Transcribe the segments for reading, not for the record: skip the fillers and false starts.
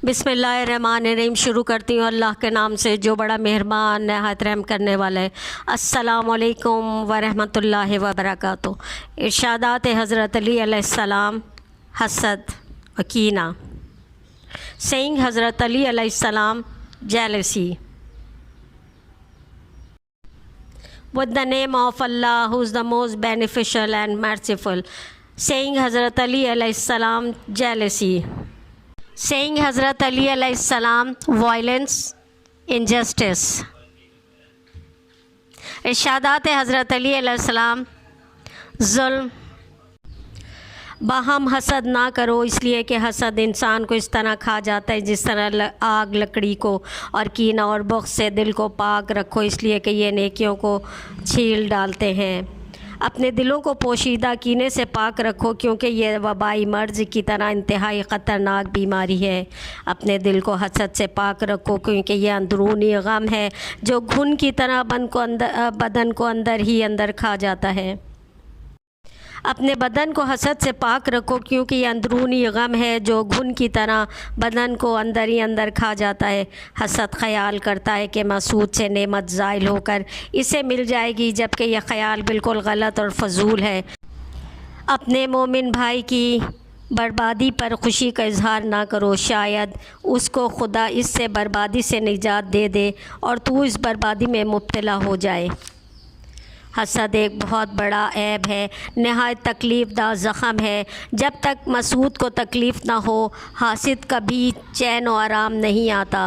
बिस्मिल्लाहिर्रहमानिर्रहीम। शुरू करती हूँ अल्लाह के नाम से जो बड़ा मेहरबान नहायत रहम करने वाला है। अस्सलामु अलैकुम वरहमतुल्लाहि वबरकातुहू। इरशादात हज़रत अली अलैहिस्सलाम, हसद व कीना। सेइंग हज़रत अली अलैहिस्सलाम, jealousy. With the name of Allah, who is the most beneficial and merciful. Saying Hazrat Ali alayhi salam, jealousy. Saying Hazrat Ali alayhi salam, violence, injustice. इरशादात हज़रत अली अलैहि सलाम, ज़ुल्म। बाहम हसद ना करो, इसलिए कि हसद इंसान को इस तरह खा जाता है जिस तरह आग लकड़ी को, और कीना और बुग़्ज़ से दिल को पाक रखो, इसलिए कि ये नेकियों को छील डालते हैं। अपने दिलों को पोशीदा कीने से पाक रखो, क्योंकि ये वबाई मर्ज़ की तरह इंतहाई ख़तरनाक बीमारी है। अपने दिल को हसद से पाक रखो, क्योंकि ये अंदरूनी गम है जो घुन की तरह बदन को अंदर ही अंदर खा जाता है। अपने बदन को हसद से पाक रखो, क्योंकि ये अंदरूनी गम है जो घुन की तरह बदन को अंदर ही अंदर खा जाता है। हसद ख़याल करता है कि मसूद से नेमत ज़ाइल होकर इसे मिल जाएगी, जबकि यह ख़याल बिल्कुल गलत और फजूल है। अपने मोमिन भाई की बर्बादी पर खुशी का इजहार ना करो, शायद उसको खुदा इससे बर्बादी से निजात दे दे और तू इस बर्बादी में मुब्तला हो जाए। हसद एक बहुत बड़ा ऐब है, नहायत तकलीफ़दा ज़ख़म है। जब तक मसूद को तकलीफ़ ना हो, हासिद कभी चैन और आराम नहीं आता।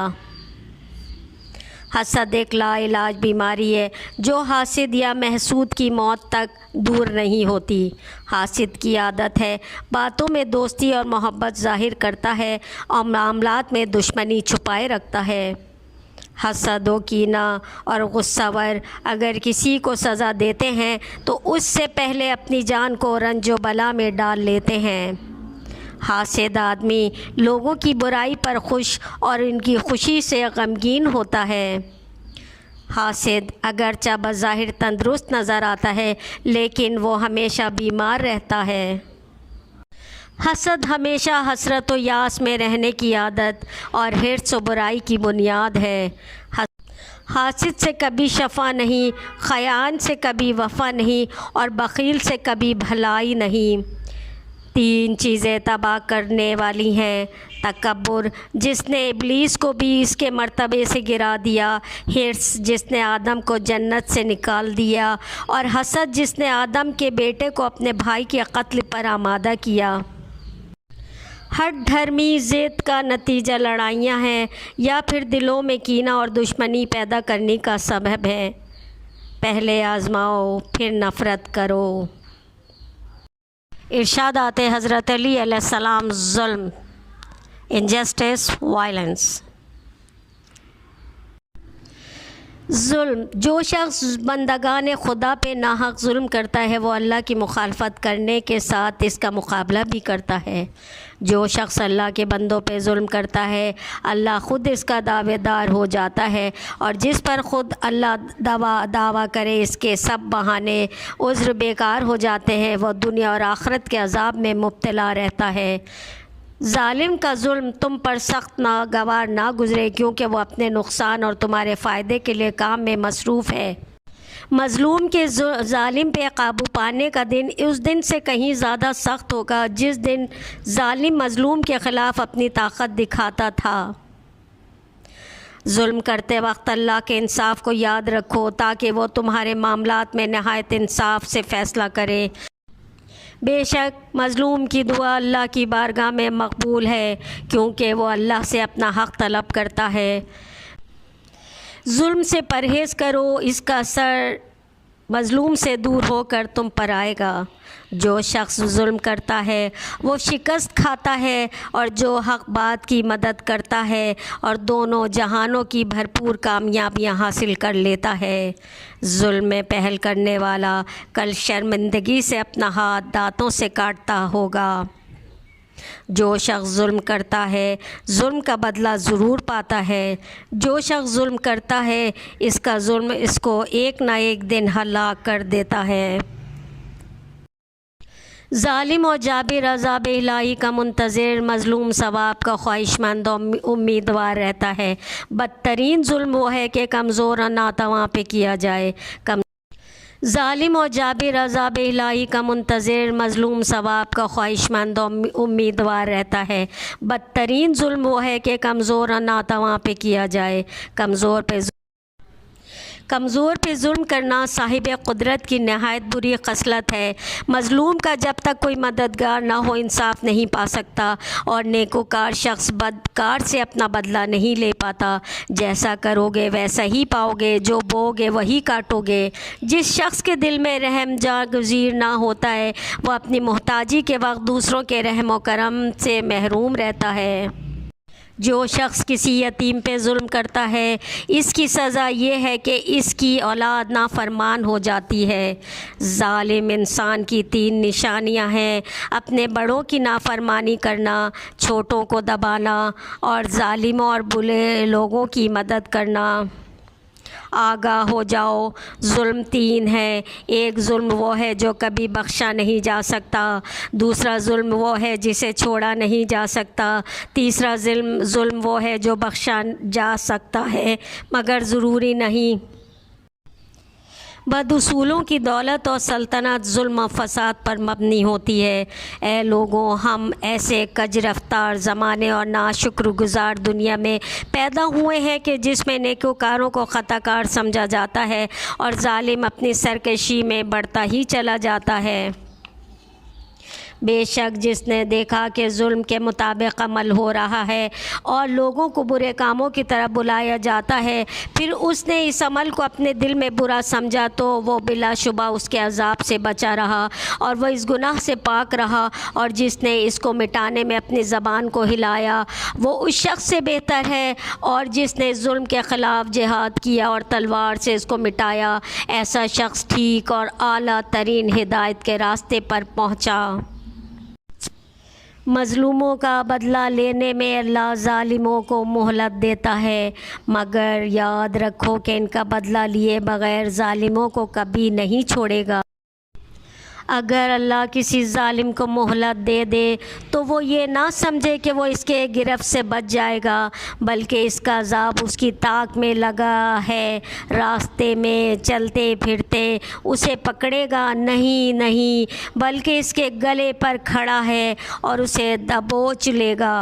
हसद एक लाइलाज बीमारी है जो हासिद या महसूद की मौत तक दूर नहीं होती। हासिद की आदत है बातों में दोस्ती और मोहब्बत ज़ाहिर करता है और मामलात में दुश्मनी छुपाए रखता है। हसद व कीना और गुस्सावर अगर किसी को सज़ा देते हैं तो उससे पहले अपनी जान को रंज व बला में डाल लेते हैं। हासिद आदमी लोगों की बुराई पर खुश और इनकी खुशी से गमगीन होता है। हासिद अगरचे बज़ाहिर तंदुरुस्त नज़र आता है, लेकिन वो हमेशा बीमार रहता है। हसद हमेशा हसरत व यास में रहने की आदत और हिर्स व बुराई की बुनियाद है। हासिद से कभी शफ़ा नहीं, ख़यान से कभी वफ़ा नहीं और बख़ील से कभी भलाई नहीं। तीन चीज़ें तबाह करने वाली हैं: तकब्बुर, जिसने इब्लीस को भी इसके मर्तबे से गिरा दिया; हिर्स, जिसने आदम को जन्नत से निकाल दिया; और हसद, जिसने आदम के बेटे को अपने भाई के कत्ल पर आमादा किया। हर धर्मी ज़िद का नतीजा लड़ाइयाँ हैं या फिर दिलों में कीना और दुश्मनी पैदा करने का सबब है। पहले आज़माओ फिर नफ़रत करो। इरशादात हज़रत अली अलैहिस्सलाम, ज़ुल्म, इनजस्टिस, वायलेंस। ज़ुल्म, जो शख्स बंदगान खुदा पे नाहक ज़ुल्म करता है वो अल्लाह की मुखालफत करने के साथ इसका मुकाबला भी करता है। जो शख्स अल्लाह के बंदों पे ज़ुल्म करता है, अल्लाह ख़ुद इसका दावेदार हो जाता है, और जिस पर ख़ुद अल्लाह दावा करे इसके सब बहाने उज़्र बेकार हो जाते हैं। वह दुनिया और आखिरत के अज़ाब में मुब्तला रहता है। ज़ालिम का ज़ुल्म तुम पर सख्त नागवार ना गुज़रे, क्योंकि वो अपने नुकसान और तुम्हारे फ़ायदे के लिए काम में मसरूफ़ है। मज़लूम के ज़ालिम पे काबू पाने का दिन उस दिन से कहीं ज़्यादा सख्त होगा जिस दिन ज़ालिम मज़लूम के ख़िलाफ़ अपनी ताकत दिखाता था। ज़ुल्म करते वक्त अल्लाह के इंसाफ को याद रखो, ताकि वो तुम्हारे मामलात में नहायत इंसाफ से फ़ैसला करे। बेशक मज़लूम की दुआ अल्लाह की बारगाह में मकबूल है, क्योंकि वो अल्लाह से अपना हक़ तलब करता है। ज़ुल्म से परहेज़ करो, इसका असर मज़लूम से दूर होकर तुम पर आएगा। जो शख्स ज़ुल्म करता है वो शिकस्त खाता है, और जो हक़ बात की मदद करता है और दोनों जहानों की भरपूर कामयाबियाँ हासिल कर लेता है। ज़ुल्म में पहल करने वाला कल शर्मिंदगी से अपना हाथ दांतों से काटता होगा। जो शख्स ज़ुल्म करता है ज़ुल्म का बदला ज़रूर पाता है। जो शख्स ज़ुल्म करता है इसका ज़ुल्म इसको एक ना एक दिन हलाक कर देता है। ظالم اور جابر عذاب الہی کا منتظر، مظلوم ثواب کا خواہش مند اور امیدوار رہتا ہے۔ بدترین ظلم وہ ہے کہ کمزور اور ناتواں پہ کیا جائے۔ ظالم اور جابر عذاب الہی کا منتظر، مظلوم ثواب کا خواہش مند اور امیدوار رہتا ہے۔ بدترین ظلم وہ ہے کہ کمزور اور ناتواں پہ کیا جائے۔ کمزور پہ ظلم کرنا صاحب قدرت کی نہایت بری خصلت ہے۔ مظلوم کا جب تک کوئی مددگار نہ ہو انصاف نہیں پا سکتا، اور نیکوکار شخص بدکار سے اپنا بدلہ نہیں لے پاتا۔ جیسا کرو گے ویسا ہی پاؤ گے، جو بو گے وہی کاٹو گے۔ جس شخص کے دل میں رحم جاگزیر نہ ہوتا ہے وہ اپنی محتاجی کے وقت دوسروں کے رحم و کرم سے محروم رہتا ہے۔ جو شخص کسی یتیم پہ ظلم کرتا ہے اس کی سزا یہ ہے کہ اس کی اولاد نافرمان ہو جاتی ہے۔ ظالم انسان کی 3 نشانیاں ہیں: اپنے بڑوں کی نافرمانی کرنا، چھوٹوں کو دبانا، اور ظالموں اور برے لوگوں کی مدد کرنا۔ آگاہ ہو جاؤ، ظلم 3 ہے۔ ایک ظلم وہ ہے جو کبھی بخشا نہیں جا سکتا، دوسرا ظلم وہ ہے جسے چھوڑا نہیں جا سکتا، تیسرا ظلم وہ ہے جو بخشا جا سکتا ہے مگر ضروری نہیں۔ بد اصولوں کی دولت اور سلطنت ظلم و فساد پر مبنی ہوتی ہے۔ اے لوگوں، ہم ایسے کج رفتار زمانے اور ناشکر گزار دنیا میں پیدا ہوئے ہیں کہ جس میں نیکوکاروں کو خطا کار سمجھا جاتا ہے اور ظالم اپنی سرکشی میں بڑھتا ہی چلا جاتا ہے۔ بے شک جس نے دیکھا کہ ظلم کے مطابق عمل ہو رہا ہے اور لوگوں کو برے کاموں کی طرف بلایا جاتا ہے، پھر اس نے اس عمل کو اپنے دل میں برا سمجھا، تو وہ بلا شبہ اس کے عذاب سے بچا رہا اور وہ اس گناہ سے پاک رہا، اور جس نے اس کو مٹانے میں اپنی زبان کو ہلایا وہ اس شخص سے بہتر ہے، اور جس نے ظلم کے خلاف جہاد کیا اور تلوار سے اس کو مٹایا، ایسا شخص ٹھیک اور اعلیٰ ترین ہدایت کے راستے پر پہنچا۔ مظلوموں کا بدلہ لینے میں اللہ ظالموں کو مہلت دیتا ہے، مگر یاد رکھو کہ ان کا بدلہ لیے بغیر ظالموں کو کبھی نہیں چھوڑے گا۔ اگر اللہ کسی ظالم کو مہلت دے دے تو وہ یہ نہ سمجھے کہ وہ اس کے گرفت سے بچ جائے گا، بلکہ اس کا عذاب اس کی طاق میں لگا ہے، راستے میں چلتے پھرتے اسے پکڑے گا نہیں، بلکہ اس کے گلے پر کھڑا ہے اور اسے دبوچ لے گا۔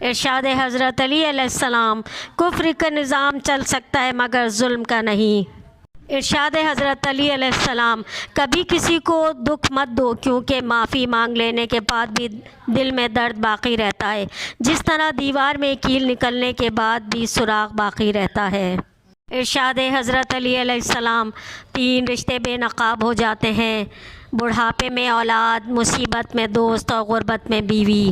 ارشاد حضرت علی علیہ السلام: کفر کا نظام چل سکتا ہے مگر ظلم کا نہیں۔ ارشاد حضرت علی علیہ السلام: کبھی کسی کو دکھ مت دو، کیونکہ معافی مانگ لینے کے بعد بھی دل میں درد باقی رہتا ہے، جس طرح دیوار میں کیل نکلنے کے بعد بھی سوراخ باقی رہتا ہے۔ ارشاد حضرت علی علیہ السلام: 3 رشتے بے نقاب ہو جاتے ہیں: بڑھاپے میں اولاد، مصیبت میں دوست اور غربت میں بیوی۔